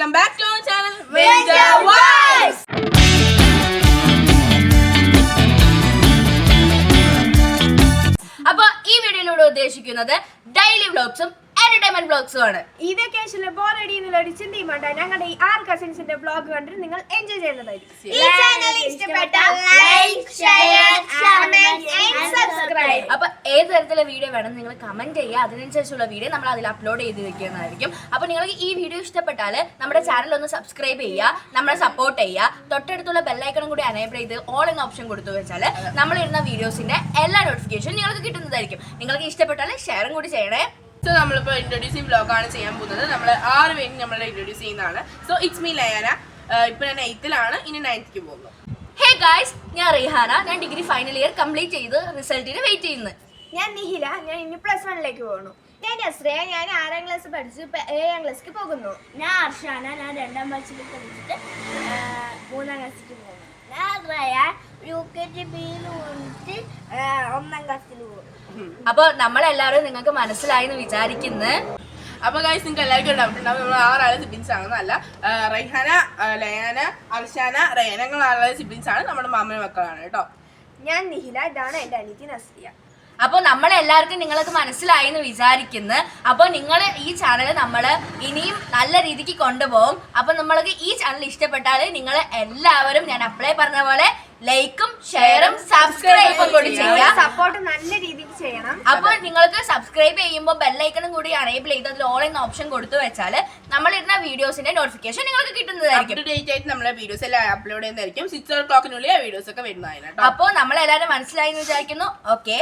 welcome back to our channel Winter Vibes. അപ്പോൾ ഈ വീഡിയോയിലൂടെ ഉദ്ദേശിക്കുന്നത് ഡെയിലി വ്ലോഗ്സും എന്റർടൈൻമെന്റ് വ്ലോഗ്സും ആണ്. ഈ വെക്കേഷനിൽ ബോറടി എന്നുള്ള ചിന്തയും വേണ്ട. ഞങ്ങളുടെ ഈ 6 കസിൻസിന്റെ വ്ലോഗ് കണ്ടിട്ട് നിങ്ങൾ എൻജോയ് ചെയ്യുന്നതായിരിക്കും. അപ്പൊ ഏത് തരത്തിലുള്ള വീഡിയോ വേണം നിങ്ങൾ കമന്റ് ചെയ്യുക. അതിനനുസരിച്ചുള്ള വീഡിയോ നമ്മൾ അതിൽ അപ്ലോഡ് ചെയ്ത് വെക്കുന്നതായിരിക്കും. അപ്പൊ നിങ്ങൾക്ക് ഈ വീഡിയോ ഇഷ്ടപ്പെട്ടാൽ നമ്മുടെ ചാനൽ ഒന്ന് സബ്സ്ക്രൈബ് ചെയ്യുക, നമ്മളെ സപ്പോർട്ട് ചെയ്യുക. തൊട്ടടുത്തുള്ള ബെല്ലൈക്കണും കൂടി എനേബിൾ ചെയ്ത് ഓൾ എന്ന ഓപ്ഷൻ കൊടുത്തു വെച്ചാൽ നമ്മൾ ഇടുന്ന വീഡിയോസിന്റെ എല്ലാ നോട്ടിഫിക്കേഷൻ നിങ്ങൾക്ക് കിട്ടുന്നതായിരിക്കും. നിങ്ങൾക്ക് ഇഷ്ടപ്പെട്ടാൽ ഷെയറും കൂടി ചെയ്യണേ. സോ നമ്മളിപ്പോൾ ഇൻട്രൊഡ്യൂസിങ് വ്ലോഗാണ് ചെയ്യാൻ പോകുന്നത്. നമ്മൾ 6 പേരും നമ്മളെ ഇൻട്രൊഡ്യൂസ് ചെയ്യുന്നതാണ്. So it's me Layana. ഇപ്പൊ ഞാൻ 8th ഇനി 9th പോകുന്നു. ഹേ ഗായ്സ്, ഞാൻ റിഹാന. ഞാൻ ഡിഗ്രി ഫൈനൽ ഇയർ കംപ്ലീറ്റ് ചെയ്ത് റിസൾട്ടിന് വെയിറ്റ് ചെയ്യുന്നു. ഞാൻ നിഹില. ഞാൻ ഇനി +1 പോകുന്നു. ഞാൻ അസ്രയ. ഞാൻ 6ാം ക്ലാസ് പഠിച്ച് 7ാം ക്ലാസ്സിലേക്ക് പോകുന്നു. ഞാൻ അർഷാന. ഞാൻ 2ാം ക്ലാസ്സിൽ പഠിച്ചിട്ട് 3ാം ക്ലാസ്സിൽ പോകുന്നു. ഞാൻ റയാൻ. UKGBയിൽ വന്നിട്ട് 1ാം ക്ലാസ്സിൽ പോകുന്നു. അപ്പൊ നമ്മളെല്ലാവരും നിങ്ങൾക്ക് മനസ്സിലായി എന്ന് വിചാരിക്കുന്നു. അപ്പൊ ഗൈസ്, നിങ്ങൾക്ക് എല്ലാവർക്കും ഡൗട്ട് ഉണ്ടാവും നമ്മൾ 6 ആളെ സിബ്ലിങ്സ് ആണെന്നല്ല. റൈഹാന, ലയാന, അർഷാന, റയാന, ഞങ്ങൾ 6 സിബ്ലിങ്സ് ആണ്. നമ്മുടെ മാമയുടെ മക്കളാണ് കേട്ടോ. ഞാൻ നിഹില. ഇതാണ് എൻ്റെ അനിയത്തി നസ്രിയ. അപ്പോൾ നമ്മളെല്ലാവർക്കും നിങ്ങൾക്ക് മനസ്സിലായി എന്ന് വിചാരിക്കുന്നു. അപ്പോൾ നിങ്ങൾ ഈ ചാനൽ നമ്മൾ ഇനിയും നല്ല രീതിക്ക് കൊണ്ടുപോകും. അപ്പോൾ നമ്മൾക്ക് ഈ ചാനൽ ഇഷ്ടപ്പെട്ടാൽ നിങ്ങൾ എല്ലാവരും ഞാൻ അപ്ലൈ പറഞ്ഞ പോലെ ലൈക്കും ഷെയറും സബ്സ്ക്രൈബും കൂടി ചെയ്യുക. സപ്പോർട്ട് നല്ല രീതിക്ക് ചെയ്യണം. അപ്പോൾ നിങ്ങൾക്ക് സബ്സ്ക്രൈബ് ചെയ്യുമ്പോൾ ബെല്ലൈക്കണും കൂടി അനേബിൾ ചെയ്ത് അതിൽ ഓൾ എന്ന ഓപ്ഷൻ കൊടുത്തു വെച്ചാൽ നമ്മൾ ഇടുന്ന വീഡിയോസിന്റെ നോട്ടിഫിക്കേഷൻ നിങ്ങൾക്ക് കിട്ടുന്നതായിരിക്കും. ഡേറ്റ് ആയിട്ട് നമ്മളെ വീഡിയോസ് എല്ലാം അപ്ലോഡ് ചെയ്യുന്നതായിരിക്കും. 6 o'clockനുള്ളിൽ ആ വീഡിയോസ് ഒക്കെ വരുന്നതാണ് കേട്ടോ. അപ്പോൾ നമ്മളെല്ലാവരും മനസ്സിലായി എന്ന് വിചാരിക്കുന്നു. ഓക്കെ,